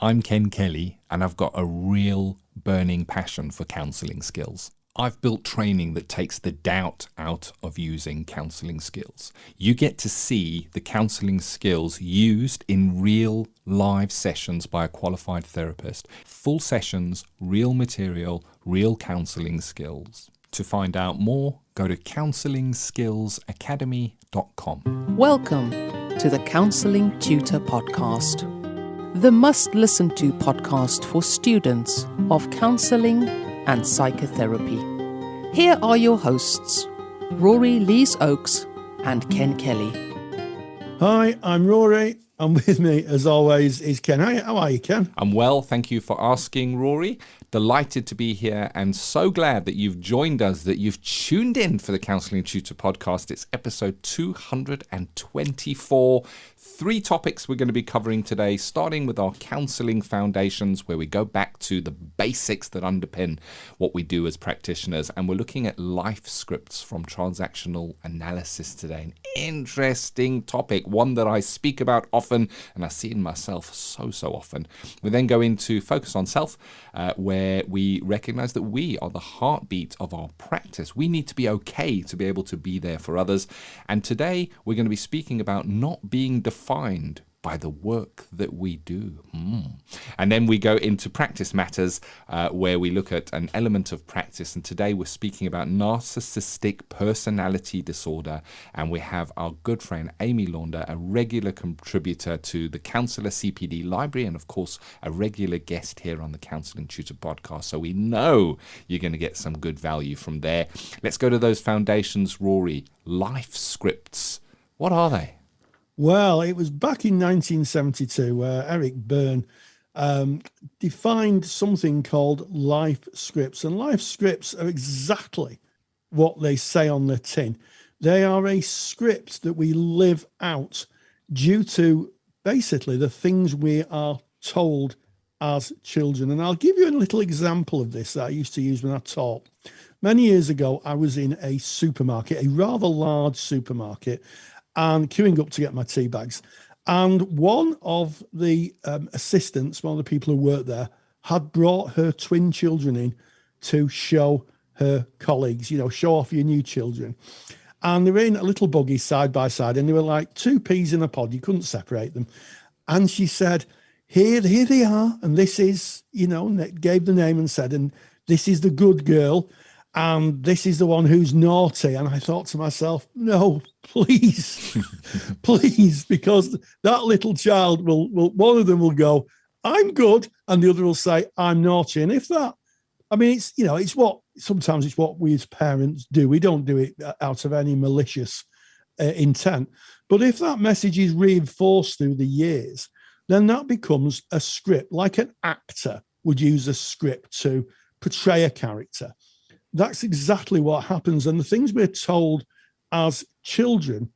I'm Ken Kelly, and I've got a real burning passion for counselling skills. I've built training that takes the doubt out of using counselling skills. You get to see the counselling skills used in real live sessions by a qualified therapist. Full sessions, real material, real counselling skills. To find out more, go to counsellingskillsacademy.com. Welcome to the Counselling Tutor Podcast, the must-listen-to podcast for students of counselling and psychotherapy. Here are your hosts, Rory Lees-Oakes and Ken Kelly. Hi, I'm Rory, and with me, as always, is Ken. How are you, Ken? I'm well, thank you for asking, Rory. Delighted to be here and so glad that you've joined us, that you've tuned in for the Counselling Tutor Podcast. It's episode 224. 3 topics we're going to be covering today, starting with our Counselling Foundations, where we go back to the basics that underpin what we do as practitioners. And we're looking at life scripts from Transactional Analysis today. An interesting topic, one that I speak about often, and I see in myself so often. We then go into Focus on Self, where we recognize that we are the heartbeat of our practice. We need to be okay to be able to be there for others. And today we're going to be speaking about not being defined by the work that we do. And then we go into Practice Matters, where we look at an element of practice. And today we're speaking about Narcissistic Personality Disorder. And we have our good friend Amy Launder, a regular contributor to the Counsellor CPD Library, and of course a regular guest here on the Counselling Tutor Podcast. So we know you're going to get some good value from there. Let's go to those foundations, Rory. Life scripts. What are they? Well, it was back in 1972 where Eric Byrne defined something called life scripts. And life scripts are exactly what they say on the tin. They are a script that we live out due to basically the things we are told as children. And I'll give you a little example of this that I used to use when I taught. Many years ago, I was in a supermarket, a rather large supermarket, and queuing up to get my tea bags. And one of the assistants, one of the people who worked there, had brought her twin children in to show her colleagues, show off your new children. And they were in a little buggy side by side, and they were like 2 peas in a pod. You couldn't separate them. And she said, here they are. And this is, gave the name and said, and this is the good girl. And this is the one who's naughty. And I thought to myself, no, please, please, because that little child will, one of them will go, I'm good. And the other will say, I'm naughty. And if that, sometimes it's what we as parents do. We don't do it out of any malicious intent. But if that message is reinforced through the years, then that becomes a script, like an actor would use a script to portray a character. That's exactly what happens. And the things we're told as children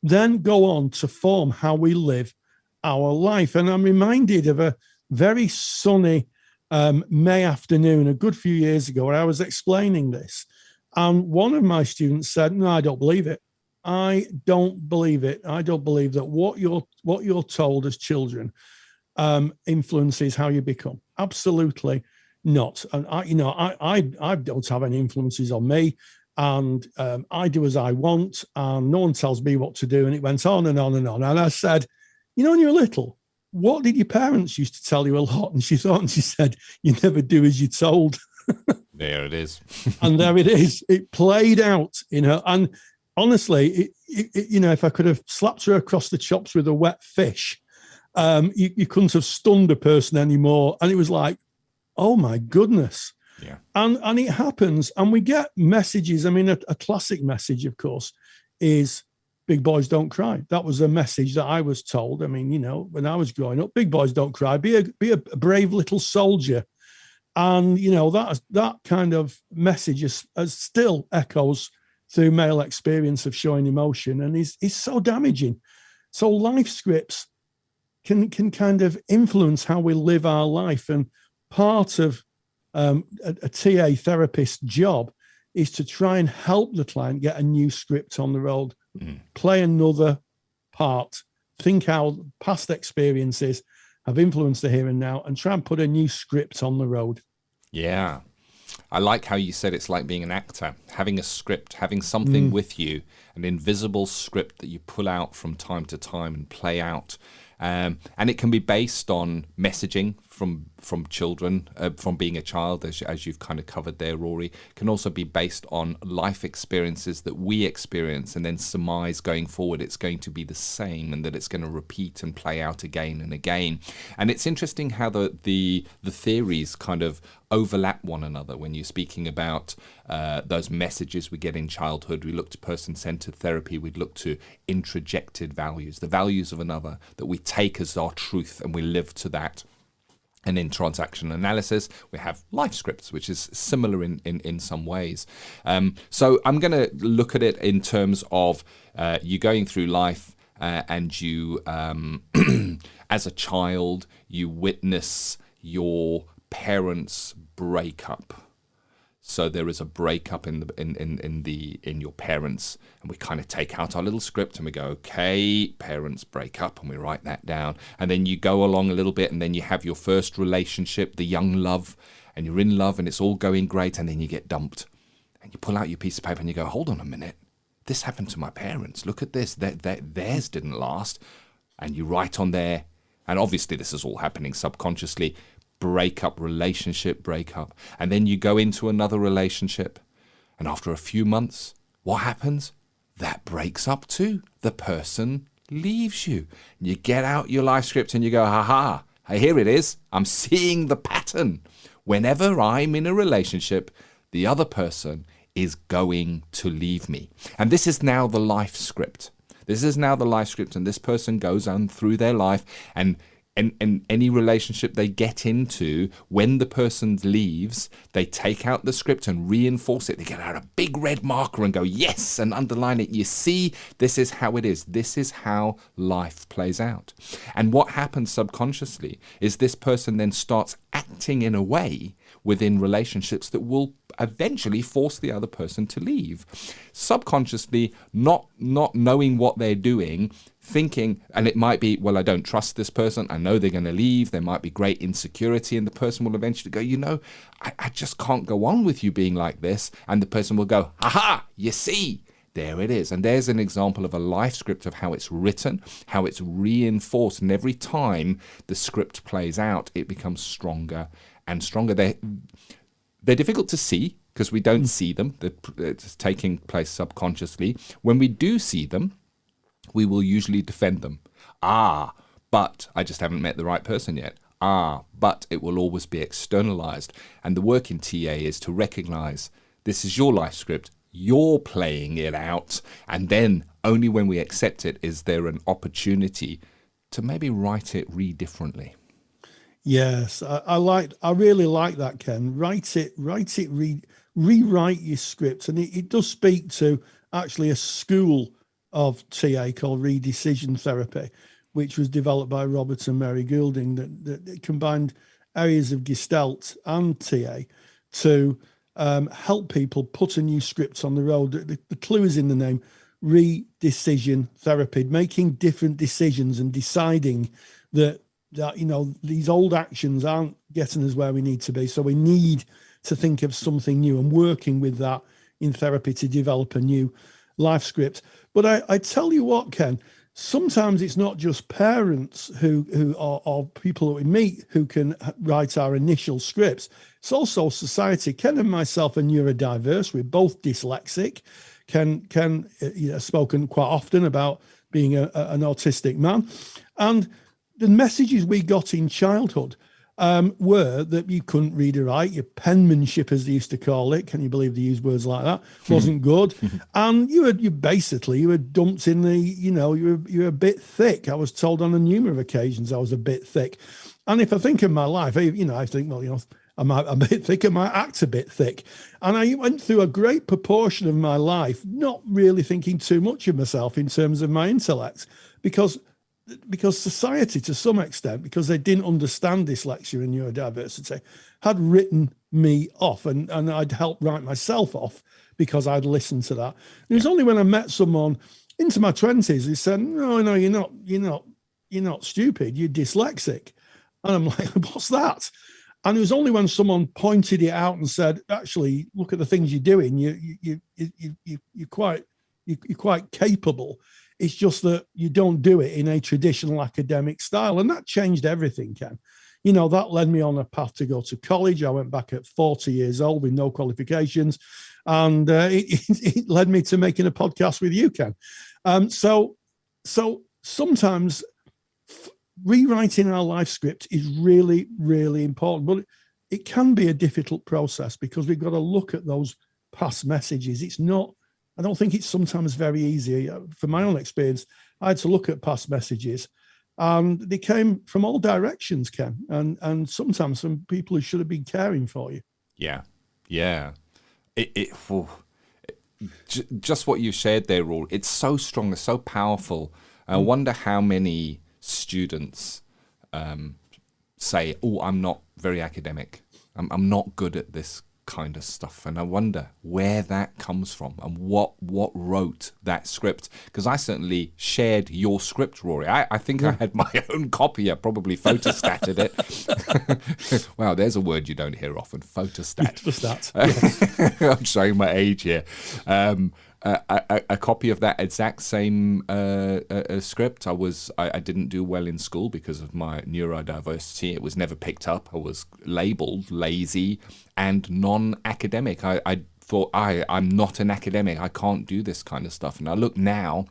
then go on to form how we live our life. And I'm reminded of a very sunny May afternoon a good few years ago where I was explaining this. And one of my students said, no, I don't believe it. I don't believe it. I don't believe that what you're told as children influences how you become. Absolutely not. And I don't have any influences on me, and I do as I want, and no one tells me what to do. And it went on and on and on. And I said, when you're little, what did your parents used to tell you a lot? And she said, you never do as you're told. There it is. And there it is. It played out, and honestly, if I could have slapped her across the chops with a wet fish, you couldn't have stunned a person anymore. And it was like, oh my goodness. Yeah. And it happens, and we get messages. A classic message, of course, is big boys don't cry. That was a message that I was told. When I was growing up, big boys don't cry. Be a brave little soldier. And, that kind of message is still echoes through male experience of showing emotion, and is so damaging. So life scripts can kind of influence how we live our life. And part of a TA therapist's job is to try and help the client get a new script on the road, play another part, think out past experiences, have influenced the here and now, and try and put a new script on the road. Yeah. I like how you said it's like being an actor, having a script, having something with you, an invisible script that you pull out from time to time and play out. And it can be based on messaging from children, from being a child, as you've kind of covered there, Rory. It can also be based on life experiences that we experience and then surmise going forward it's going to be the same and that it's going to repeat and play out again and again. And it's interesting how the theories kind of overlap one another when you're speaking about those messages we get in childhood. We look to person-centered therapy. We'd look to introjected values, the values of another that we take as our truth and we live to that. And in transactional analysis, we have life scripts, which is similar in some ways. So I'm going to look at it in terms of you going through life and you, as a child, you witness your parents break up. So there is a breakup in your parents, and we kind of take out our little script and we go, okay, parents break up, and we write that down. And then you go along a little bit, and then you have your first relationship, the young love, and you're in love, and it's all going great, and then you get dumped, and you pull out your piece of paper and you go, hold on a minute, this happened to my parents. Look at this, theirs didn't last, and you write on there, and obviously this is all happening subconsciously. Breakup, relationship breakup, and then you go into another relationship, and after a few months, what happens? That breaks up too. The person leaves you. You get out your life script and you go, haha, here it is. I'm seeing the pattern. Whenever I'm in a relationship, the other person is going to leave me. And this is now the life script. This is now the life script, and this person goes on through their life, and any relationship they get into, when the person leaves, they take out the script and reinforce it. They get out a big red marker and go, yes, and underline it. You see, this is how it is. This is how life plays out. And what happens subconsciously is this person then starts acting in a way within relationships that will eventually force the other person to leave. Subconsciously, not knowing what they're doing, thinking, and it might be, well, I don't trust this person. I know they're going to leave. There might be great insecurity, and the person will eventually go, I just can't go on with you being like this. And the person will go, aha, you see, there it is. And there's an example of a life script of how it's written, how it's reinforced. And every time the script plays out, it becomes stronger and stronger. They're difficult to see because we don't see them. It's taking place subconsciously. When we do see them, we will usually defend them. But I just haven't met the right person yet. But it will always be externalized. And the work in TA is to recognize this is your life script. You're playing it out. And then only when we accept it is there an opportunity to maybe write it differently. Yes, I really like that, Ken. Write it, rewrite your script. And it does speak to actually a school of TA called Redecision Therapy, which was developed by Robert and Mary Goulding, that combined areas of Gestalt and TA to help people put a new script on the road. The clue is in the name, Redecision Therapy, making different decisions and deciding that these old actions aren't getting us where we need to be. So we need to think of something new, and working with that in therapy to develop a new life script. But I tell you what, Ken, sometimes it's not just parents who are people that we meet who can write our initial scripts. It's also society. Ken and myself are neurodiverse. We're both dyslexic. Ken has spoken quite often about being an autistic man. And the messages we got in childhood were that you couldn't read or write. Your penmanship, as they used to call it, can you believe they use words like that, wasn't good. And you were dumped in the, you were a bit thick. I was told on a numerous occasions I was a bit thick. And if I think of my life, I think, well, I'm a bit thick, I might act a bit thick. And I went through a great proportion of my life not really thinking too much of myself in terms of my intellect, because society, to some extent, because they didn't understand dyslexia and neurodiversity, had written me off, and I'd helped write myself off because I'd listened to that. It was only when I met someone into my 20s who said, no, you're not stupid, you're dyslexic. And I'm like, what's that? And it was only when someone pointed it out and said, actually, look at the things you're doing. You're quite capable. It's just that you don't do it in a traditional academic style. And that changed everything, Ken. You know, that led me on a path to go to college. I went back at 40 years old with no qualifications. And it led me to making a podcast with you, Ken. So sometimes rewriting our life script is really, really important, but it can be a difficult process because we've got to look at those past messages. I don't think it's sometimes very easy. From my own experience, I had to look at past messages and they came from all directions, Ken, and sometimes from people who should have been caring for you. Yeah. Just what you shared there, Rory, it's so strong, it's so powerful. I wonder how many students say, oh, I'm not very academic. I'm not good at this kind of stuff. And I wonder where that comes from and what wrote that script. Because I certainly shared your script, Rory. I think I had my own copy. I probably photostatted it. Wow, there's a word you don't hear often, photostat. Photostat. I'm showing my age here. A copy of that exact same script. I didn't do well in school because of my neurodiversity. It was never picked up. I was labeled lazy and non-academic. I thought I'm not an academic. I can't do this kind of stuff. And I look now,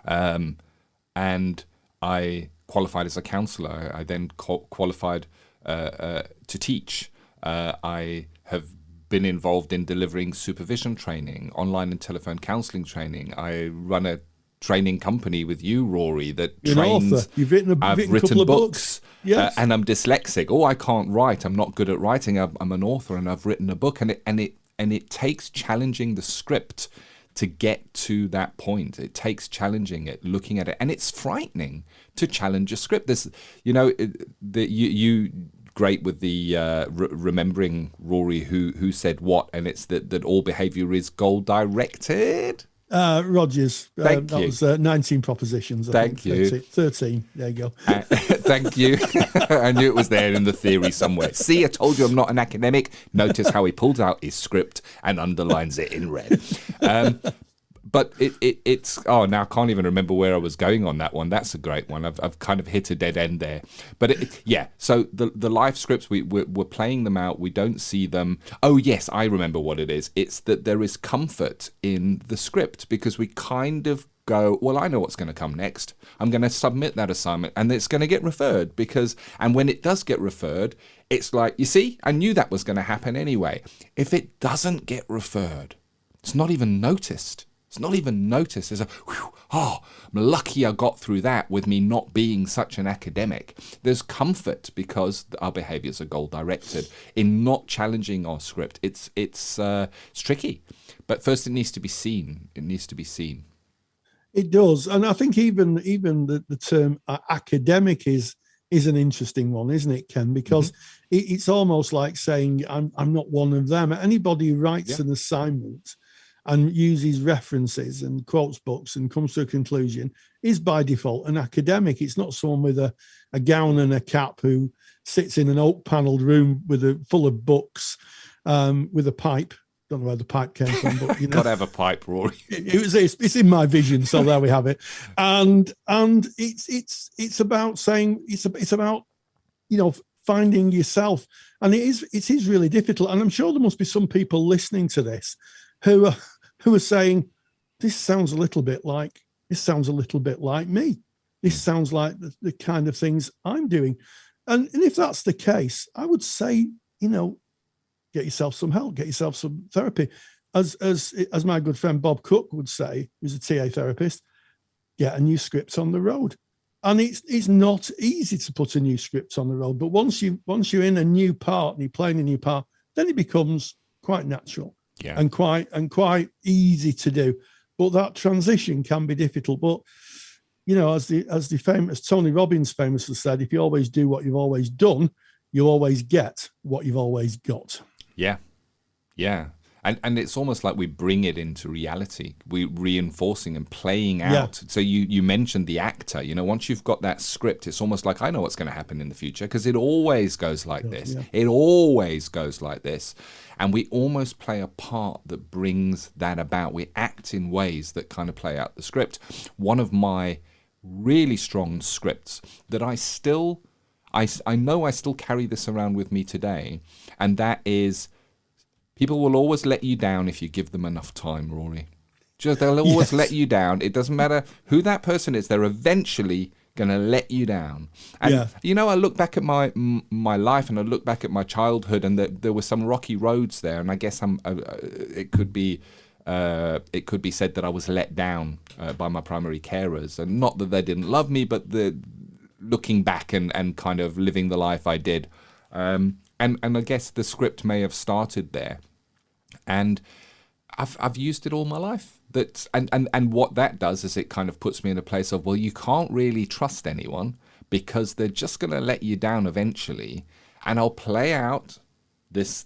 and I qualified as a counsellor. I then qualified to teach. I have been involved in delivering supervision training, online and telephone counselling training. I run a training company with you, Rory, that trains. You've written I've written written couple of books, Yes. and I'm dyslexic. Oh, I can't write. I'm not good at writing. I'm an author, and I've written a book, and it takes challenging the script to get to that point. It takes challenging it, looking at it, and it's frightening to challenge a script. There's, you great with the remembering, Rory, who said what, and it's that all behaviour is goal directed. Rogers. Thank that you. was 19 propositions. Thank you. 13. There you go. Thank you. I knew it was there in the theory somewhere. See, I told you I'm not an academic. Notice how he pulls out his script and underlines it in red. But it's now I can't even remember where I was going on that one. That's a great one. I've kind of hit a dead end there. But so the life scripts, we're playing them out. We don't see them. Oh yes, I remember what it is. It's that there is comfort in the script because we kind of go, well, I know what's going to come next. I'm going to submit that assignment and it's going to get referred and when it does get referred, it's like, you see, I knew that was going to happen anyway. If it doesn't get referred, it's not even noticed. It's not even noticed. There's I'm lucky I got through that with me not being such an academic. There's comfort because our behaviours are goal-directed in not challenging our script. It's tricky. But first it needs to be seen. It needs to be seen. It does. And I think even the term academic is an interesting one, isn't it, Ken? Because it's almost like saying, I'm not one of them. Anybody who writes an assignment and uses references and quotes books and comes to a conclusion is by default an academic. It's not someone with a gown and a cap who sits in an oak panelled room full of books with a pipe. Don't know where the pipe came from, but Gotta have a pipe, Rory. It's in my vision, so there we have it. And it's about saying it's about finding yourself, and it is really difficult. And I'm sure there must be some people listening to this who are saying, this sounds a little bit like me. This sounds like the kind of things I'm doing. And if that's the case, I would say, get yourself some help, get yourself some therapy. As my good friend Bob Cook would say, who's a TA therapist, get a new script on the road. And it's not easy to put a new script on the road, but once you're in a new part and you're playing a new part, then it becomes quite natural. Yeah. And quite easy to do, but that transition can be difficult. But as the famous Tony Robbins famously said, if you always do what you've always done, you'll always get what you've always got. Yeah. And it's almost like we bring it into reality. We reinforcing and playing Yeah. out. So you mentioned the actor. Once you've got that script, it's almost like I know what's going to happen in the future because it always goes like this. Yeah. It always goes like this. And we almost play a part that brings that about. We act in ways that kind of play out the script. One of my really strong scripts that I know I still carry this around with me today, and that is, people will always let you down if you give them enough time, Rory. They'll always let you down. It doesn't matter who that person is. They're eventually going to let you down. And, I look back at my life and I look back at my childhood, and there were some rocky roads there. And I guess it could be said that I was let down by my primary carers. And not that they didn't love me, but looking back and kind of living the life I did. And I guess the script may have started there, and I've used it all my life. And what that does is it kind of puts me in a place of, well, you can't really trust anyone because they're just going to let you down eventually. And I'll play out this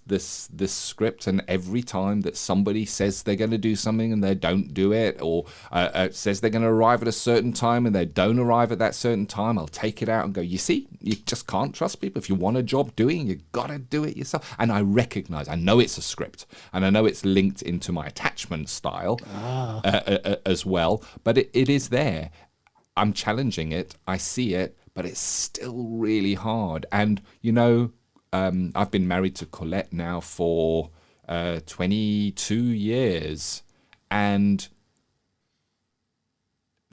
script, and every time that somebody says they're going to do something and they don't do it, or says they're going to arrive at a certain time and they don't arrive at that certain time, I'll take it out and go, you see, you just can't trust people. If you want a job doing, you got to do it yourself. And I know it's a script, and I know it's linked into my attachment style as well, but it is there. I'm challenging it, I see it, but it's still really hard. And I've been married to Colette now for 22 years, and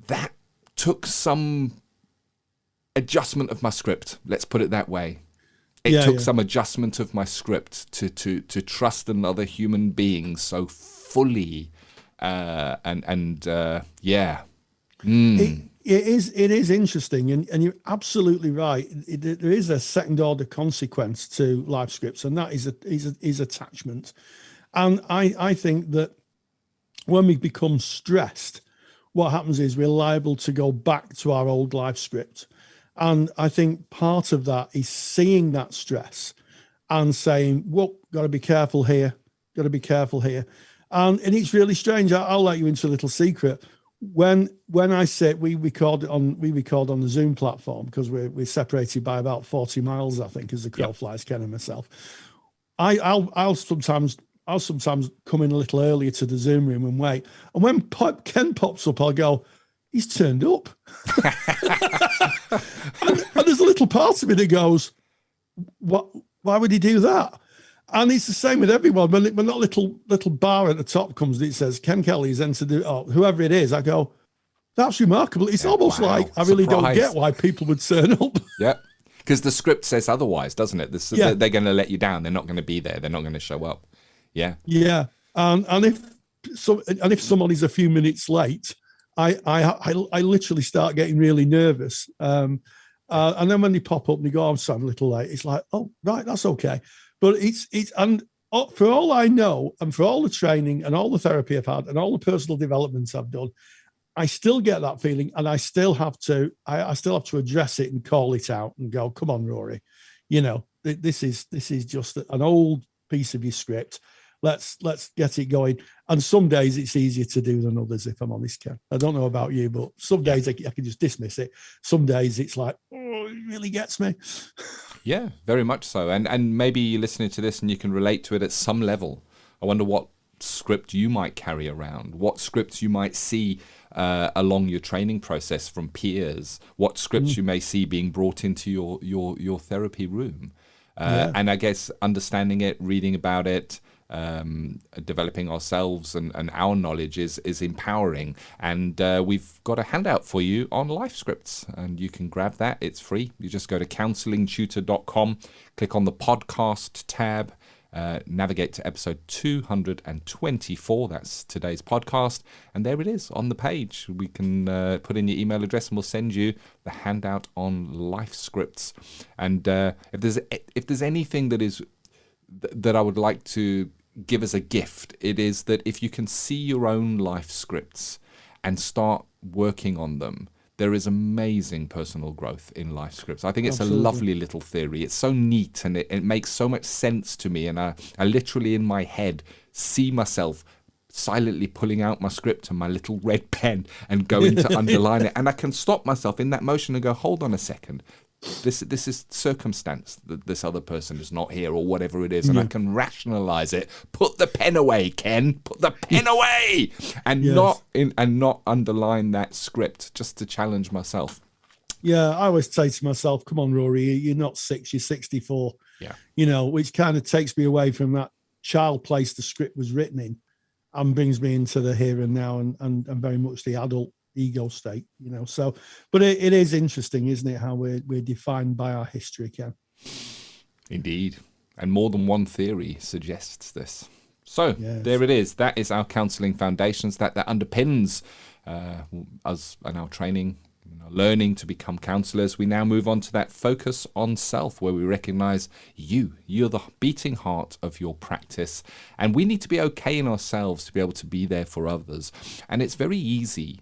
that took some adjustment of my script. Let's put it that way. It took some adjustment of my script to trust another human being so fully, It is interesting, and you're absolutely right. There is a second order consequence to life scripts, and that is attachment. And I think that when we become stressed, what happens is we're liable to go back to our old life script. And I think part of that is seeing that stress and saying, "Whoa, got to be careful here. Got to be careful here." And it's really strange. I'll let you into a little secret. When I say we record on the Zoom platform, because we're separated by about 40 miles, I think, as the crow flies, Ken and myself. I'll sometimes come in a little earlier to the Zoom room and wait. And when Ken pops up, I'll go, he's turned up. and there's a little part of me that goes, what? Why would he do that? And it's the same with everyone. When that little bar at the top comes, it says Ken Kelly's entered, or whoever it is, I go, that's remarkable. It's almost like I really don't get why people would turn up. Yeah, because the script says otherwise, doesn't it? They're going to let you down. They're not going to be there. They're not going to show up. Yeah. Yeah. And if somebody's a few minutes late, I literally start getting really nervous. And then when they pop up and they go, I'm sorry, I'm a little late. It's like, oh, right, that's okay. But for all I know, and for all the training and all the therapy I've had and all the personal developments I've done, I still get that feeling, and I still have to address it and call it out and go, come on, Rory, this is just an old piece of your script. Let's get it going. And some days it's easier to do than others, if I'm honest, Ken. I don't know about you, but some days I can just dismiss it. Some days it's like, oh, it really gets me. Yeah, very much so. And maybe you're listening to this and you can relate to it at some level. I wonder what script you might carry around, what scripts you might see along your training process from peers, what scripts you may see being brought into your therapy room. And I guess understanding it, reading about it, developing ourselves and our knowledge is empowering. And we've got a handout for you on life scripts, and you can grab that. It's free. You just go to counsellingtutor.com, click on the podcast tab, navigate to episode 224. That's today's podcast, and there it is on the page. We can put in your email address and we'll send you the handout on life scripts. And if there's anything that I would like to give as a gift, it is that if you can see your own life scripts and start working on them, there is amazing personal growth in life scripts. I think it's Absolutely. A lovely little theory. It's so neat, and it makes so much sense to me. And I literally in my head see myself silently pulling out my script and my little red pen and going to underline it. And I can stop myself in that motion and go, hold on a second. This is circumstance that this other person is not here or whatever it is. And I can rationalize it. Put the pen away, Ken. Put the pen away. And not underline that script just to challenge myself. Yeah, I always say to myself, come on, Rory, you're not 6, you're 64. Yeah. You know, which kind of takes me away from that child place the script was written in and brings me into the here and now and very much the adult ego state, you know. So, but it is interesting, isn't it, how we're defined by our history, Ken? Indeed. And more than one theory suggests this. So there it is. That is our Counselling Foundations. That underpins us and our training, learning to become counsellors. We now move on to that focus on self, where we recognise you're the beating heart of your practice, and we need to be okay in ourselves to be able to be there for others. And it's very easy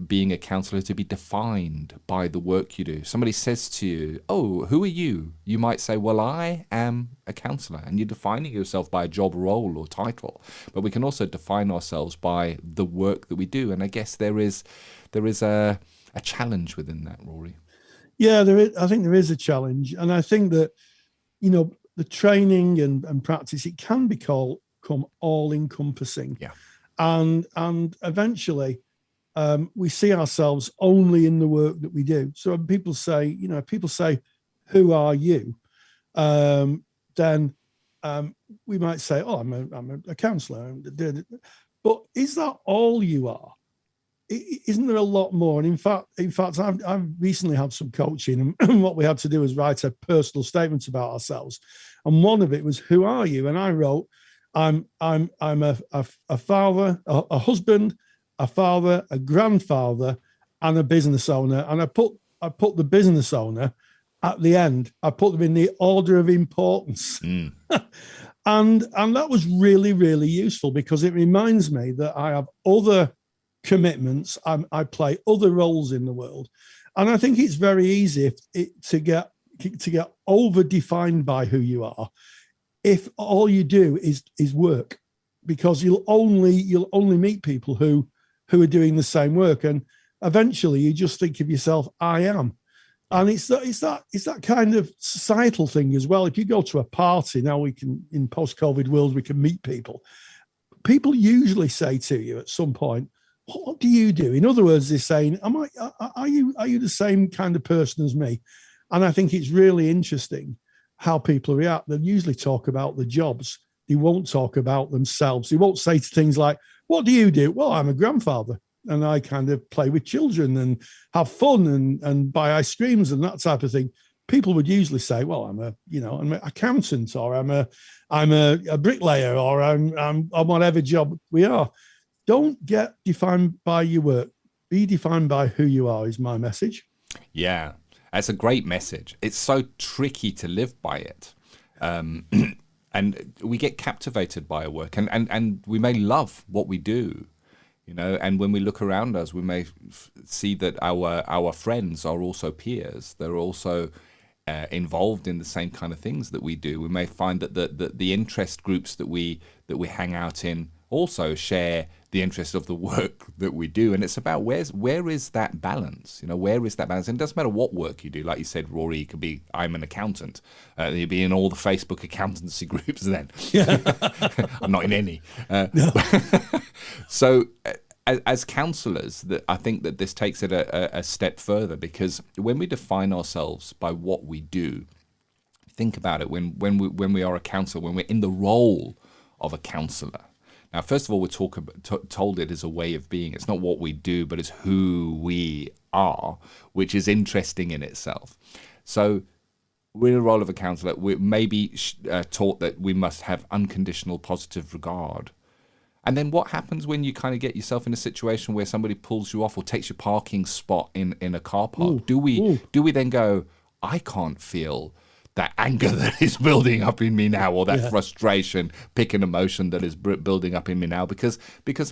being a counsellor to be defined by the work you do. Somebody says to you, oh, who are you? You might say, well, I am a counsellor, and you're defining yourself by a job role or title. But we can also define ourselves by the work that we do. And I guess there is a challenge within that, Rory. Yeah, there is. I think there is a challenge. And I think that, the training and practice, it can become all encompassing. Yeah. And eventually we see ourselves only in the work that we do. So when people say, who are you? Then we might say, oh, I'm a counsellor. But is that all you are? Isn't there a lot more? And in fact, I've recently had some coaching, and what we had to do was write a personal statement about ourselves. And one of it was, "Who are you?" And I wrote, "I'm a father, a husband, a father, a grandfather, and a business owner." And I put the business owner at the end. I put them in the order of importance. And that was really, really useful, because it reminds me that I have other commitments. I play other roles in the world, and I think it's very easy to get over defined by who you are if all you do is work, because you'll only meet people who are doing the same work, and eventually you just think of yourself, I am. And it's that kind of societal thing as well. If you go to a party now, we can, in post-COVID world, we can meet people. People usually say to you at some point, what do you do? In other words, they're saying, are you the same kind of person as me? And I think it's really interesting how people react. They usually talk about the jobs. They won't talk about themselves. They won't say things like, what do you do? Well, I'm a grandfather, and I kind of play with children and have fun and buy ice creams and that type of thing. People would usually say, well, I'm an accountant, or I'm a bricklayer, or I'm on whatever job we are. Don't get defined by your work. Be defined by who you are, is my message. Yeah, that's a great message. It's so tricky to live by it. And we get captivated by our work, and we may love what we do, and when we look around us, we may see that our friends are also peers. They're also involved in the same kind of things that we do. We may find that the interest groups that we hang out in also share the interest of the work that we do. And it's about where is that balance? Where is that balance? And it doesn't matter what work you do. Like you said, Rory, it could be, I'm an accountant. You'd be in all the Facebook accountancy groups then. I'm not in any. No. So as counsellors, I think that this takes it a step further, because when we define ourselves by what we do, think about it, when we are a counsellor, when we're in the role of a counsellor. Now, first of all, we're told it is a way of being. It's not what we do, but it's who we are, which is interesting in itself. So we're in the role of a counsellor. We're maybe taught that we must have unconditional positive regard. And then what happens when you kind of get yourself in a situation where somebody pulls you off or takes your parking spot in a car park? Do we then go, I can't feel that anger that is building up in me now, or that frustration, pick an emotion that is building up in me now, because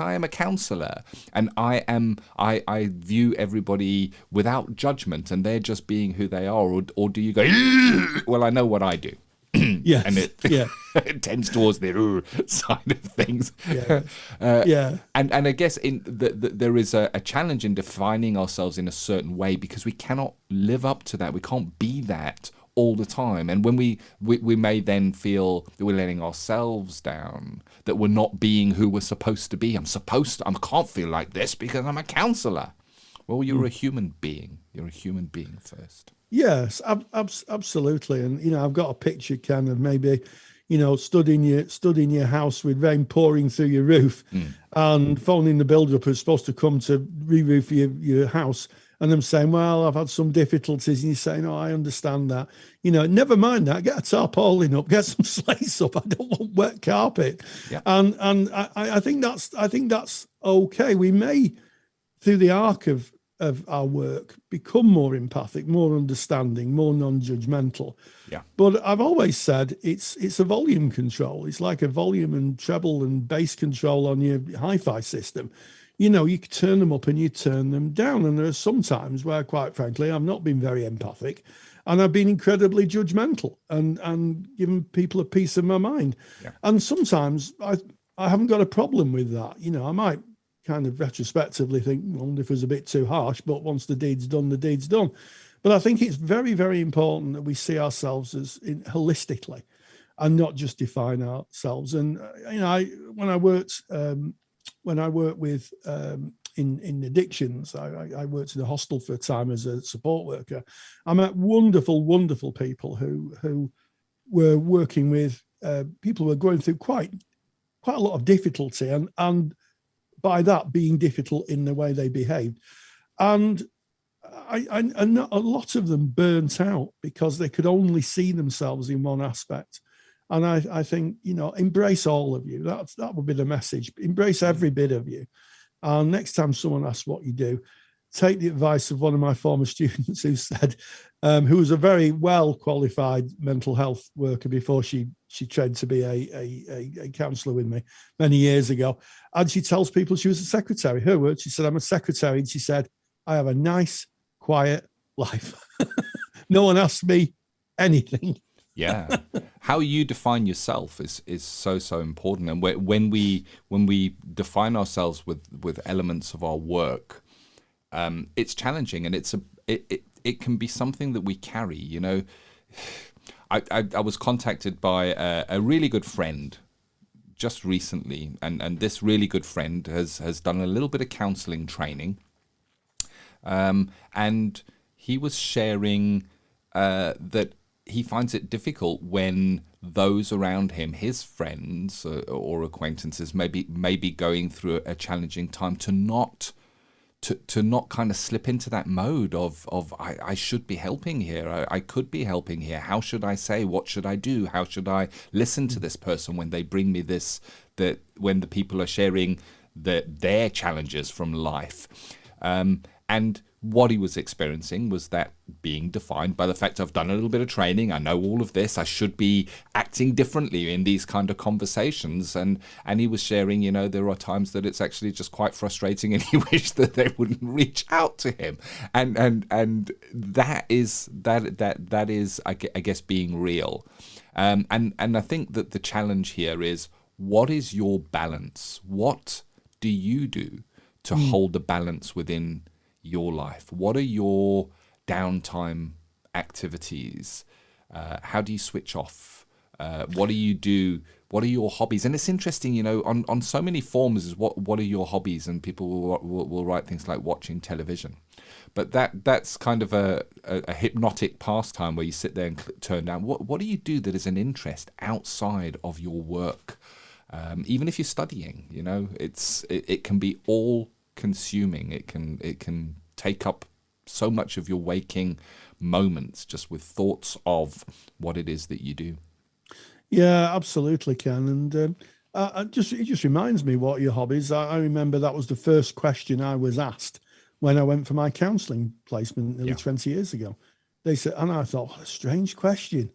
I am a counsellor, and I view everybody without judgment, and they're just being who they are, or do you go, well, I know what I do. Yes. And it, it tends towards the side of things. And I guess there is a challenge in defining ourselves in a certain way, because we cannot live up to that. We can't be that all the time. And when we may then feel that we're letting ourselves down, that we're not being who we're supposed to be. I can't feel like this because I'm a counsellor. Well, you're a human being. You're a human being first. Yes, absolutely. And, I've got a picture kind of maybe, stood in your house with rain pouring through your roof and phoning the builder up who's supposed to come to re-roof your house, and them saying, well, I've had some difficulties, and you're saying, oh, I understand that. Never mind that, get a tarpaulin up, get some slates up. I don't want wet carpet. Yeah. And I think that's okay. We may, through the arc of our work, become more empathic, more understanding, more non-judgmental. Yeah. But I've always said it's a volume control. It's like a volume and treble and bass control on your hi-fi system. You can turn them up and you turn them down. And there are some times where, quite frankly, I've not been very empathic, and I've been incredibly judgmental and given people a piece of my mind. Yeah. And sometimes I haven't got a problem with that. I might kind of retrospectively think, well, if it was a bit too harsh, but once the deed's done, the deed's done. But I think it's very, very important that we see ourselves as holistically and not just define ourselves. And, when I worked with in addictions, I worked in a hostel for a time as a support worker. I met wonderful, wonderful people who were working with people who were going through quite a lot of difficulty, and by that being difficult in the way they behaved. And a lot of them burnt out because they could only see themselves in one aspect. And I think, embrace all of you. That would be the message. Embrace every bit of you. And next time someone asks what you do, take the advice of one of my former students who said, who was a very well qualified mental health worker before she trained to be a counsellor with me many years ago. And she tells people she was a secretary. Her words, she said, I'm a secretary. And she said, I have a nice, quiet life. No one asks me anything. Yeah, how you define yourself is so important. And when we define ourselves with elements of our work, it's challenging, and it can be something that we carry. I was contacted by a really good friend just recently, and this really good friend has done a little bit of counselling training, and he was sharing that he finds it difficult when those around him, his friends or acquaintances, may be going through a challenging time, to not kind of slip into that mode of I should be helping here, I could be helping here. How should I say? What should I do? How should I listen to this person when they bring me this? That when the people are sharing their challenges from life, and what he was experiencing was that being defined by the fact I've done a little bit of training, I know all of this, I should be acting differently in these kind of conversations. And he was sharing, there are times that it's actually just quite frustrating, and he wished that they wouldn't reach out to him. And that is I guess being real. And I think that the challenge here is, what is your balance? What do you do to hold the balance within your life? What are your downtime activities? How do you switch off? What do you do? What are your hobbies? And it's interesting, on so many forms is what are your hobbies? And people will write things like watching television. But that's kind of a hypnotic pastime where you sit there and turn down. What do you do that is an interest outside of your work? Even if you're studying, it can be all consuming. It can take up so much of your waking moments just with thoughts of what it is that you do. Yeah, absolutely, Ken. And it just reminds me, what are your hobbies? I remember that was the first question I was asked when I went for my counselling placement nearly 20 years ago. They said, and I thought, what a strange question.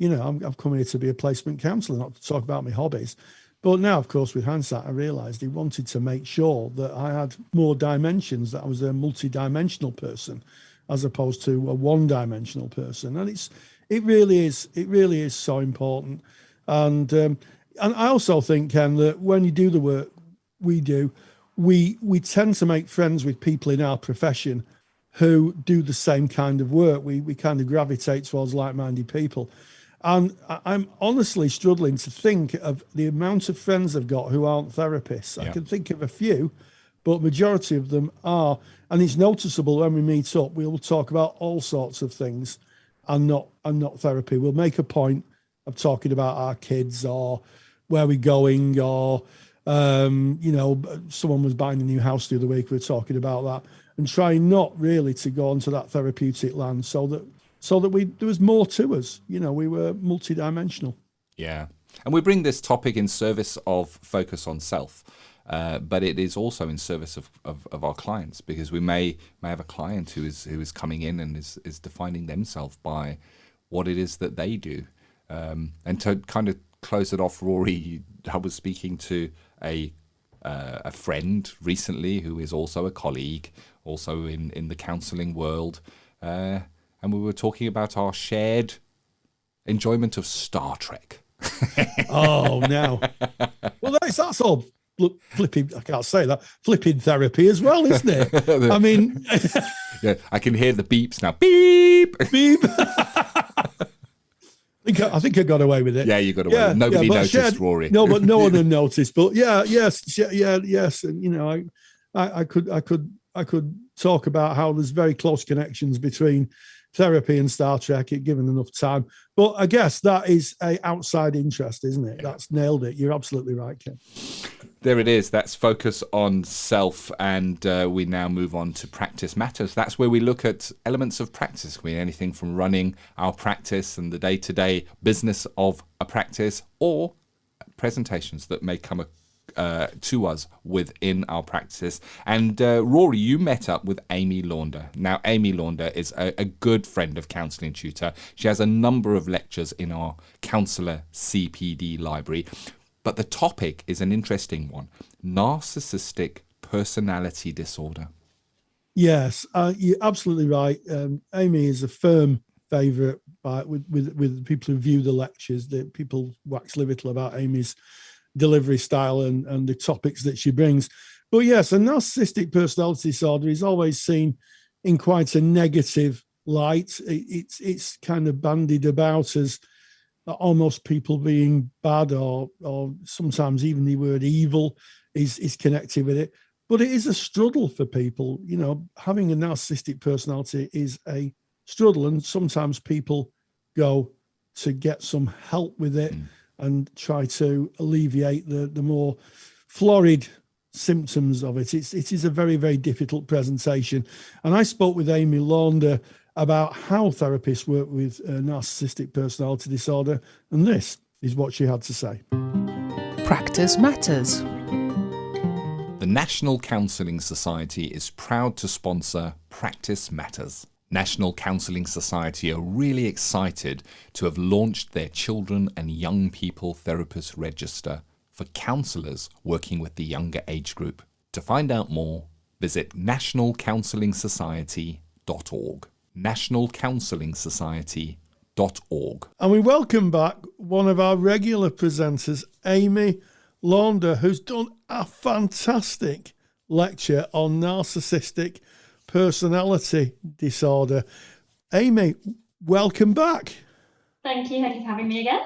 I've come here to be a placement counsellor, not to talk about my hobbies. But now, of course, with hindsight, I realised he wanted to make sure that I had more dimensions, that I was a multi-dimensional person, as opposed to a one-dimensional person. And It really is. It really is so important. And I also think, Ken, that when you do the work we do, we tend to make friends with people in our profession who do the same kind of work. We kind of gravitate towards like-minded people. And I'm honestly struggling to think of the amount of friends I've got who aren't therapists. I can think of a few, but majority of them are. And it's noticeable when we meet up, we'll talk about all sorts of things and not therapy. We'll make a point of talking about our kids or where we're going, or someone was buying a new house the other week. We were talking about that, and trying not really to go onto that therapeutic land, so that there was more to us. We were multidimensional. Yeah, and we bring this topic in service of focus on self, but it is also in service of our clients, because we may have a client who is coming in and is defining themselves by what it is that they do. And to kind of close it off, Rory, I was speaking to a friend recently who is also a colleague, also in the counselling world, and we were talking about our shared enjoyment of Star Trek. Oh, no. Well, that's all flipping, I can't say that, flipping therapy as well, isn't it? I mean... Yeah, I can hear the beeps now. Beep! Beep! I think I got away with it. Yeah, you got away with it. Nobody noticed, Rory. No, but no one had noticed. But yes. And, I could talk about how there's very close connections between therapy and Star Trek, given enough time. But I guess that is a outside interest, isn't it? Yeah. That's nailed it. You're absolutely right, Ken. There it is. That's focus on self. And we now move on to practice matters. That's where we look at elements of practice. We anything from running our practice and the day-to-day business of a practice, or presentations that may come to us within our practice. And Rory, you met up with Amy Launder. Now, Amy Launder is a good friend of Counselling Tutor. She has a number of lectures in our Counsellor CPD library. But the topic is an interesting one: Narcissistic Personality Disorder. Yes, you're absolutely right. Amy is a firm favourite with people who view the lectures. That people wax lyrical about Amy's delivery style and the topics that she brings. But yes, a narcissistic personality disorder is always seen in quite a negative light. It's kind of bandied about as almost people being bad, or sometimes even the word evil is connected with it. But it is a struggle for people. Having a narcissistic personality is a struggle, and sometimes people go to get some help with it and try to alleviate the more florid symptoms of it. It is a very, very difficult presentation. And I spoke with Amy Launder about how therapists work with narcissistic personality disorder, and this is what she had to say. Practice matters. The National Counselling Society is proud to sponsor Practice Matters. National Counselling Society are really excited to have launched their Children and Young People Therapist Register for counsellors working with the younger age group. To find out more, visit nationalcounsellingsociety.org. nationalcounsellingsociety.org. And we welcome back one of our regular presenters, Amy Launder, who's done a fantastic lecture on narcissistic personality disorder. Amy, welcome back. Thank you for having me again.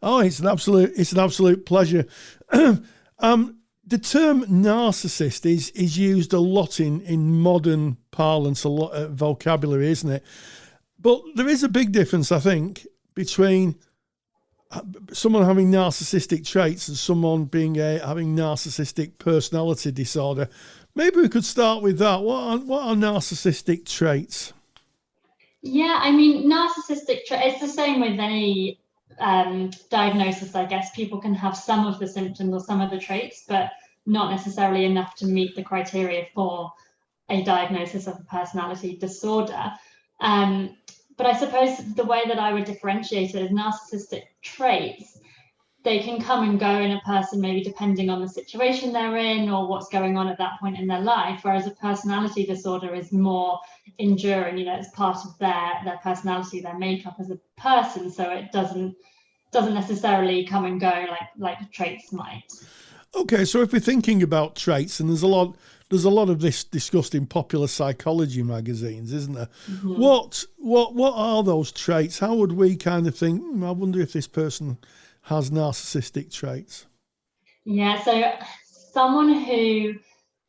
Oh, it's an absolute pleasure. The term narcissist is used a lot in modern parlance, a lot of vocabulary, isn't it? But there is a big difference, I think, between someone having narcissistic traits and someone having narcissistic personality disorder. Maybe we could start with that. What are narcissistic traits? Yeah, I mean, narcissistic traits, it's the same with any diagnosis, I guess. People can have some of the symptoms or some of the traits, but not necessarily enough to meet the criteria for a diagnosis of a personality disorder. But I suppose the way that I would differentiate it is narcissistic traits. they can come and go in a person, maybe depending on the situation they're in or what's going on at that point in their life, whereas a personality disorder is more enduring. It's part of their personality, their makeup as a person, so it doesn't necessarily come and go like traits might. Okay, so if we're thinking about traits, and there's a lot of this discussed in popular psychology magazines, isn't there? Mm-hmm. What are those traits? How would we kind of think, I wonder if this person has narcissistic traits? Yeah, so someone who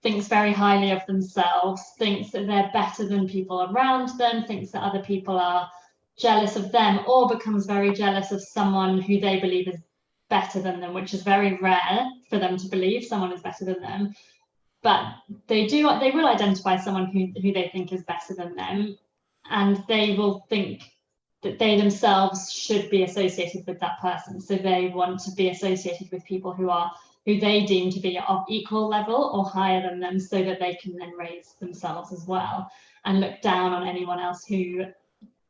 thinks very highly of themselves, thinks that they're better than people around them, thinks that other people are jealous of them, or becomes very jealous of someone who they believe is better than them, which is very rare for them to believe someone is better than them. But they will identify someone who they think is better than them, and they will think that they themselves should be associated with that person. So they want to be associated with people who they deem to be of equal level or higher than them, so that they can then raise themselves as well and look down on anyone else who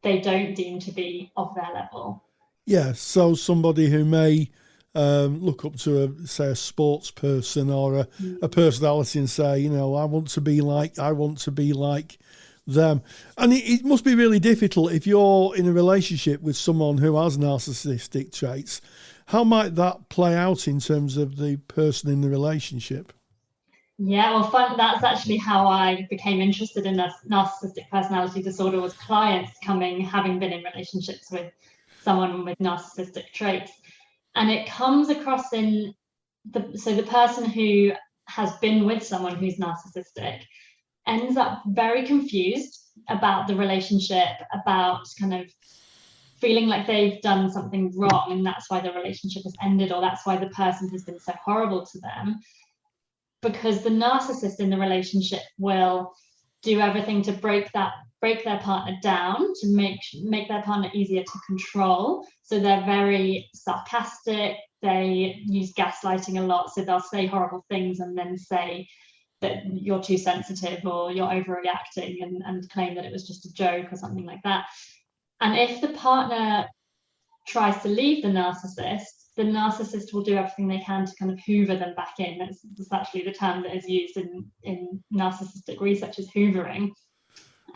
they don't deem to be of their level. Yeah, so somebody who may look up to a sports person or a personality and say, I want to be like them. And it must be really difficult if you're in a relationship with someone who has narcissistic traits. How might that play out in terms of the person in the relationship? Yeah, well, that's actually how I became interested in narcissistic personality disorder, was clients having been in relationships with someone with narcissistic traits. And it comes across in the person who has been with someone who's narcissistic ends up very confused about the relationship, about kind of feeling like they've done something wrong, and that's why the relationship has ended, or that's why the person has been so horrible to them. Because the narcissist in the relationship will do everything to break their partner down, to make their partner easier to control. So they're very sarcastic. They use gaslighting a lot. So they'll say horrible things and then say that you're too sensitive or you're overreacting, and claim that it was just a joke or something like that. And if the partner tries to leave the narcissist will do everything they can to kind of hoover them back in. That's actually the term that is used in narcissistic research, is hoovering.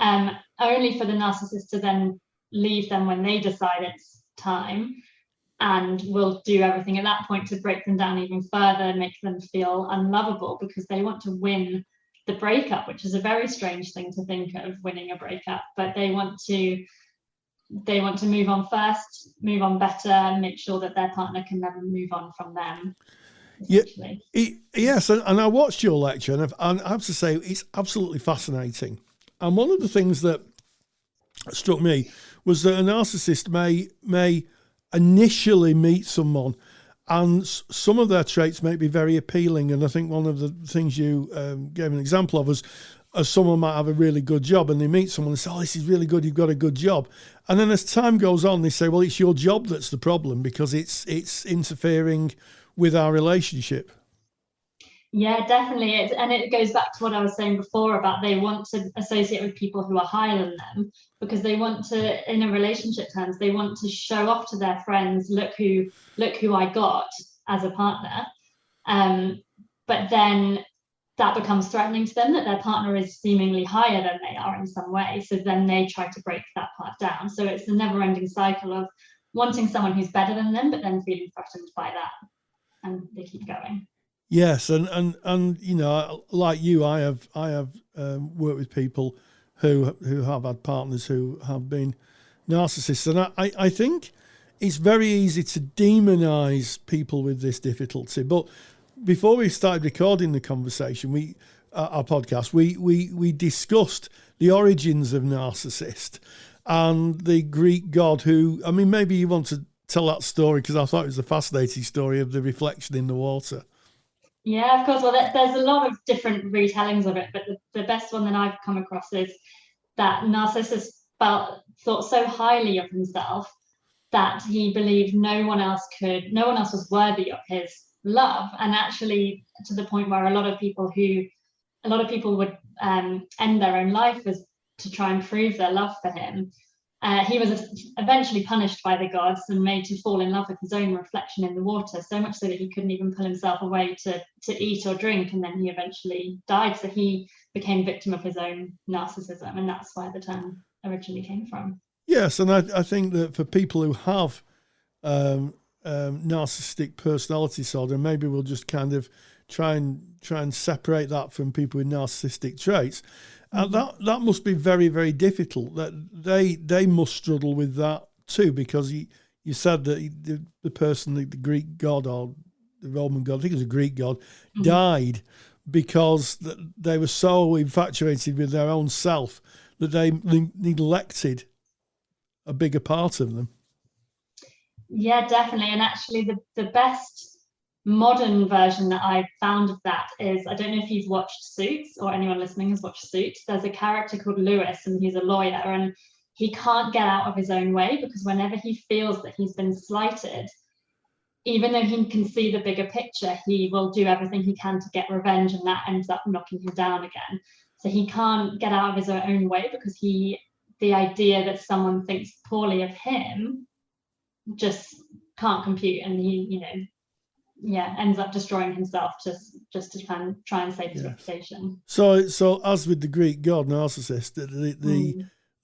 Only for the narcissist to then leave them when they decide it's time, and will do everything at that point to break them down even further, make them feel unlovable, because they want to win the breakup, which is a very strange thing to think of, winning a breakup. But they want to move on first, move on better, and make sure that their partner can never move on from them. Yeah, yes, and I watched your lecture, and I have to say it's absolutely fascinating. And one of the things that struck me was that a narcissist may initially meet someone, and some of their traits may be very appealing. And I think one of the things you gave an example of was, someone might have a really good job, and they meet someone and say, "Oh, this is really good, you've got a good job." And then as time goes on, they say, "Well, it's your job that's the problem, because it's interfering with our relationship." Yeah, definitely. And it goes back to what I was saying before about they want to associate with people who are higher than them, because they want to, in a relationship terms, they want to show off to their friends, look who I got as a partner. But then that becomes threatening to them, that their partner is seemingly higher than they are in some way. So then they try to break that part down. So it's a never-ending cycle of wanting someone who's better than them, but then feeling threatened by that, and they keep going. Yes, and like you, I have worked with people who have had partners who have been narcissists, and I think it's very easy to demonize people with this difficulty. But before we started recording the conversation, our podcast, we discussed the origins of narcissist and the Greek god who, I mean, maybe you want to tell that story, because I thought it was a fascinating story of the reflection in the water. Yeah, of course. Well, there's a lot of different retellings of it, but the best one that I've come across is that Narcissus thought so highly of himself that he believed no one else was worthy of his love, and actually to the point where a lot of people would end their own life as to try and prove their love for him. He was eventually punished by the gods and made to fall in love with his own reflection in the water, so much so that he couldn't even pull himself away to eat or drink, and then he eventually died. So he became victim of his own narcissism, and that's where the term originally came from. Yes, and I think that for people who have narcissistic personality disorder, maybe we'll just kind of try and separate that from people with narcissistic traits. And that must be very, very difficult. That they must struggle with that too, because you said that the person, the Greek god or the Roman god, I think it was a Greek god, died because they were so infatuated with their own self that they neglected a bigger part of them. Yeah, definitely. And actually the best modern version that I found of that is, I don't know if you've watched Suits, or anyone listening has watched Suits. There's a character called Lewis, and he's a lawyer, and he can't get out of his own way, because whenever he feels that he's been slighted, even though he can see the bigger picture, he will do everything he can to get revenge, and that ends up knocking him down again. So he can't get out of his own way, because the idea that someone thinks poorly of him just can't compute, and he, ends up destroying himself just to try and save his reputation. So as with the Greek god narcissist,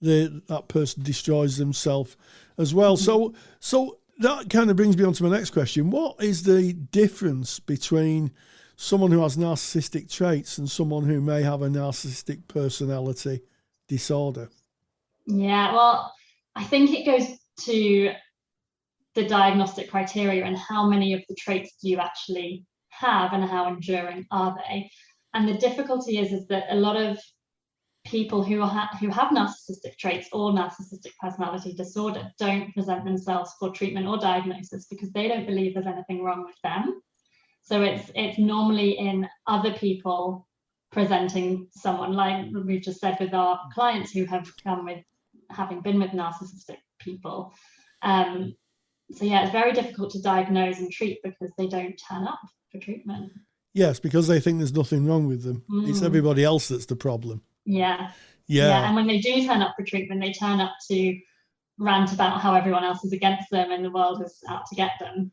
that person destroys themselves as well. So that kind of brings me on to my next question. What is the difference between someone who has narcissistic traits and someone who may have a narcissistic personality disorder? Yeah, well, I think it goes to the diagnostic criteria and how many of the traits do you actually have and how enduring are they. And the difficulty is that a lot of people who have narcissistic traits or narcissistic personality disorder don't present themselves for treatment or diagnosis because they don't believe there's anything wrong with them. So it's normally in other people presenting someone, like we've just said with our clients who have come with having been with narcissistic people. So yeah, it's very difficult to diagnose and treat because they don't turn up for treatment. Yes, because they think there's nothing wrong with them. It's everybody else that's the problem. Yeah. And when they do turn up for treatment, they turn up to rant about how everyone else is against them and the world is out to get them.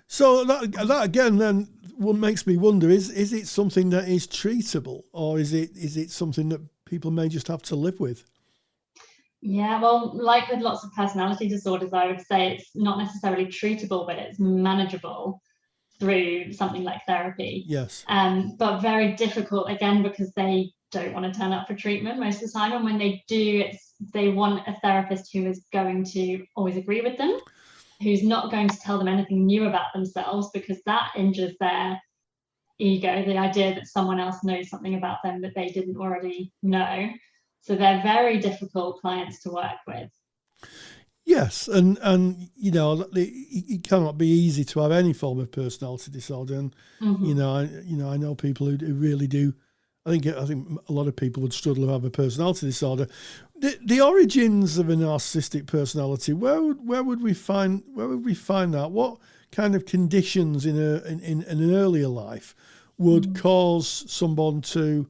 So that again then what makes me wonder, is it something that is treatable, or is it something that people may just have to live with? Yeah, well, like with lots of personality disorders, I would say it's not necessarily treatable, but it's manageable through something like therapy. Yes. But very difficult, again, because they don't want to turn up for treatment most of the time. And when they do, they want a therapist who is going to always agree with them, who's not going to tell them anything new about themselves, because that injures their ego, the idea that someone else knows something about them that they didn't already know. So they're very difficult clients to work with. Yes, and it cannot be easy to have any form of personality disorder. And I know people who really do. I think a lot of people would struggle to have a personality disorder. The origins of a narcissistic personality, where would we find that? What kind of conditions in an earlier life would cause someone to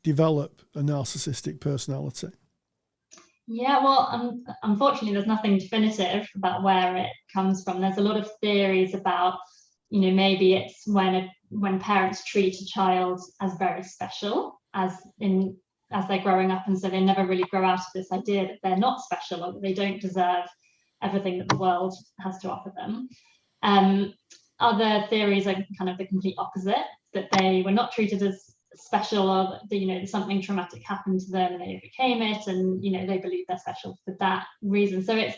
develop a narcissistic personality? Yeah, well, unfortunately, there's nothing definitive about where it comes from. There's a lot of theories about, maybe it's when parents treat a child as very special, as they're growing up, and so they never really grow out of this idea that they're not special or that they don't deserve everything that the world has to offer them. Other theories are kind of the complete opposite, that they were not treated as special, or something traumatic happened to them and they became it, and they believe they're special for that reason. So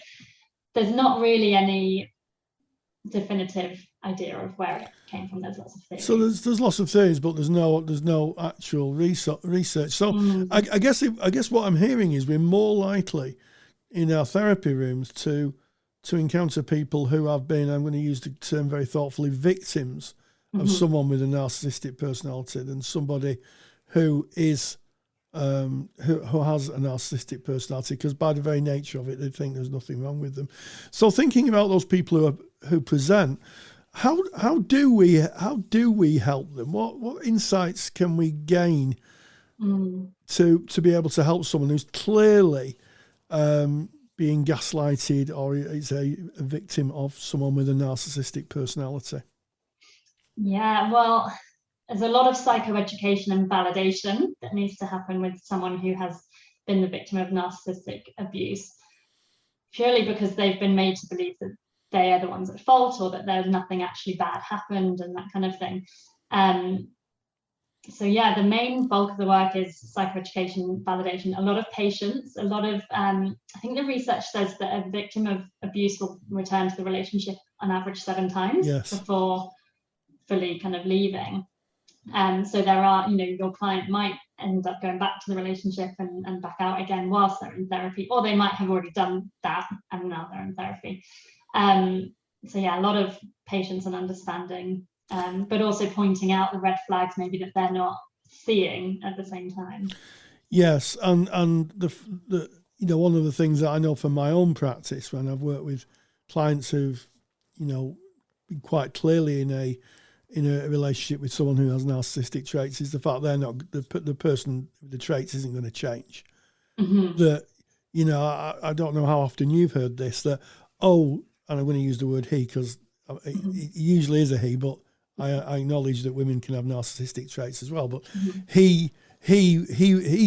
there's not really any definitive idea of where it came from. There's lots of theories. So there's lots of theories, but there's no actual research. So I guess what I'm hearing is we're more likely in our therapy rooms to encounter people who have been, I'm going to use the term very thoughtfully, victims of someone with a narcissistic personality than somebody who is who has a narcissistic personality, because by the very nature of it, they think there's nothing wrong with them. So thinking about those people who present, how do we help them? What insights can we gain to be able to help someone who's clearly being gaslighted or is a victim of someone with a narcissistic personality? Yeah, well, there's a lot of psychoeducation and validation that needs to happen with someone who has been the victim of narcissistic abuse, purely because they've been made to believe that they are the ones at fault or that there's nothing actually bad happened and that kind of thing. So yeah, the main bulk of the work is psychoeducation, validation, a lot of patience, a lot of, I think the research says that a victim of abuse will return to the relationship on average 7 times before fully kind of leaving. So there are, your client might end up going back to the relationship and back out again whilst they're in therapy, or they might have already done that and now they're in therapy. So yeah, a lot of patience and understanding, but also pointing out the red flags maybe that they're not seeing at the same time. Yes, and the one of the things that I know from my own practice when I've worked with clients who've been quite clearly in a relationship with someone who has narcissistic traits is the fact they're not the person with the traits isn't going to change. Mm-hmm. That I don't know how often you've heard this, that and I'm going to use the word he because it usually is a he, but I acknowledge that women can have narcissistic traits as well. But he's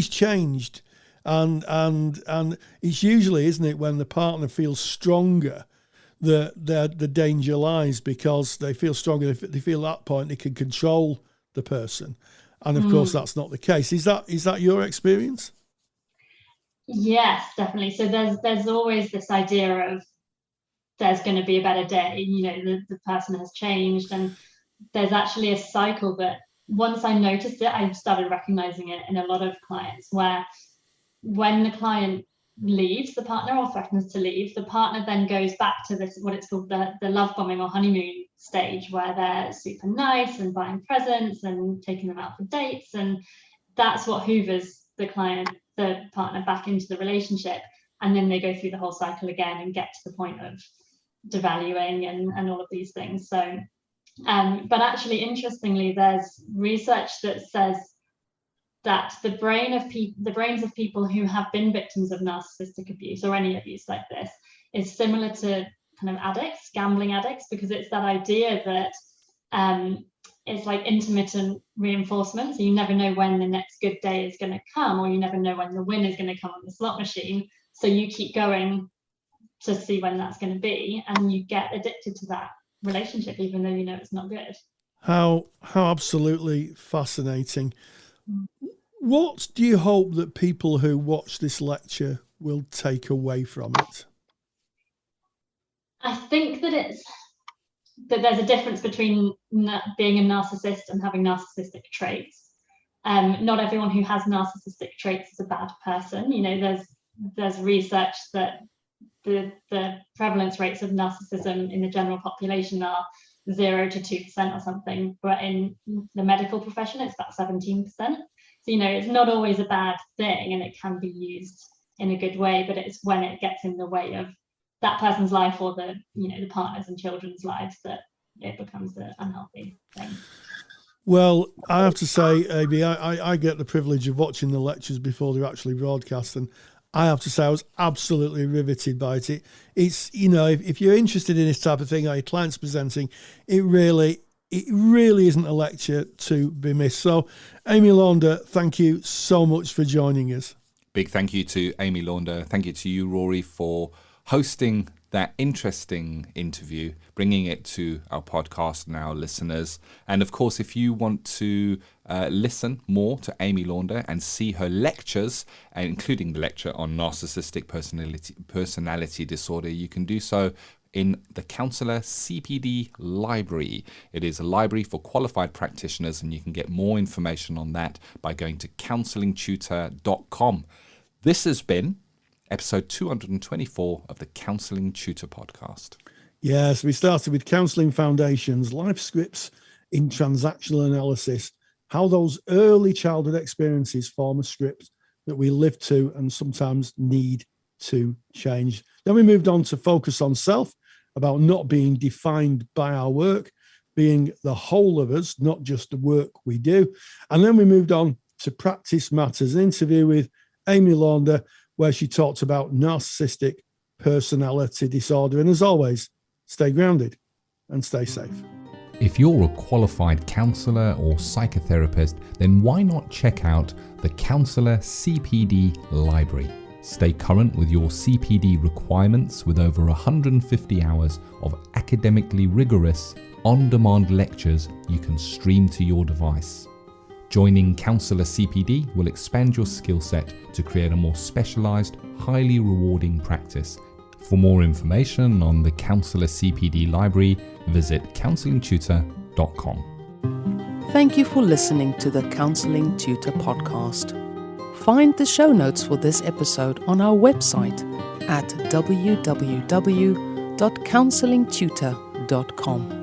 changed, and it's usually, isn't it, when the partner feels stronger the danger lies, because they feel stronger. They feel at that point they can control the person, and of course that's not the case. Is that your experience? Yes, definitely. So there's always this idea of there's going to be a better day. The person has changed, and there's actually a cycle that once I noticed it, I started recognizing it in a lot of clients, where when the client leaves the partner or threatens to leave, the partner then goes back to this, what it's called the love bombing or honeymoon stage, where they're super nice and buying presents and taking them out for dates, and that's what hoovers the partner back into the relationship, and then they go through the whole cycle again and get to the point of devaluing and all of these things. So but actually, interestingly, there's research that says that the brains of people who have been victims of narcissistic abuse or any abuse like this is similar to kind of addicts, gambling addicts, because it's that idea that it's like intermittent reinforcement. So you never know when the next good day is going to come, or you never know when the win is going to come on the slot machine. So you keep going to see when that's going to be, and you get addicted to that relationship, even though it's not good. How absolutely fascinating. What do you hope that people who watch this lecture will take away from it? I think that there's a difference between being a narcissist and having narcissistic traits. Not everyone who has narcissistic traits is a bad person. There's research that the prevalence rates of narcissism in the general population are 0 to 2% or something, but in the medical profession it's about 17%. So it's not always a bad thing, and it can be used in a good way, but it's when it gets in the way of that person's life or the partners and children's lives that it becomes an unhealthy thing. Well, I have to say, Amy, I get the privilege of watching the lectures before they're actually broadcast, and I have to say I was absolutely riveted by it. It's if you're interested in this type of thing, or your clients presenting, it really isn't a lecture to be missed. So, Amy Launder, thank you so much for joining us. Big thank you to Amy Launder. Thank you to you, Rory, for hosting that interesting interview, bringing it to our podcast and our listeners. And of course, if you want to listen more to Amy Launder and see her lectures, including the lecture on narcissistic personality disorder, you can do so in the Counsellor CPD Library. It is a library for qualified practitioners, and you can get more information on that by going to counsellingtutor.com. This has been episode 224 of the Counselling Tutor Podcast. Yes, we started with Counselling Foundations, life scripts in transactional analysis, how those early childhood experiences form a script that we live to and sometimes need to change. Then we moved on to focus on self, about not being defined by our work, being the whole of us, not just the work we do. And then we moved on to practice matters, an interview with Amy Launder, where she talked about narcissistic personality disorder. And as always, stay grounded and stay safe. If you're a qualified counsellor or psychotherapist, then why not check out the Counsellor CPD Library? Stay current with your CPD requirements with over 150 hours of academically rigorous, on-demand lectures you can stream to your device. Joining Counselor CPD will expand your skill set to create a more specialised, highly rewarding practice. For more information on the Counselor CPD Library, visit counsellingtutor.com. Thank you for listening to the Counselling Tutor Podcast. Find the show notes for this episode on our website at www.counsellingtutor.com.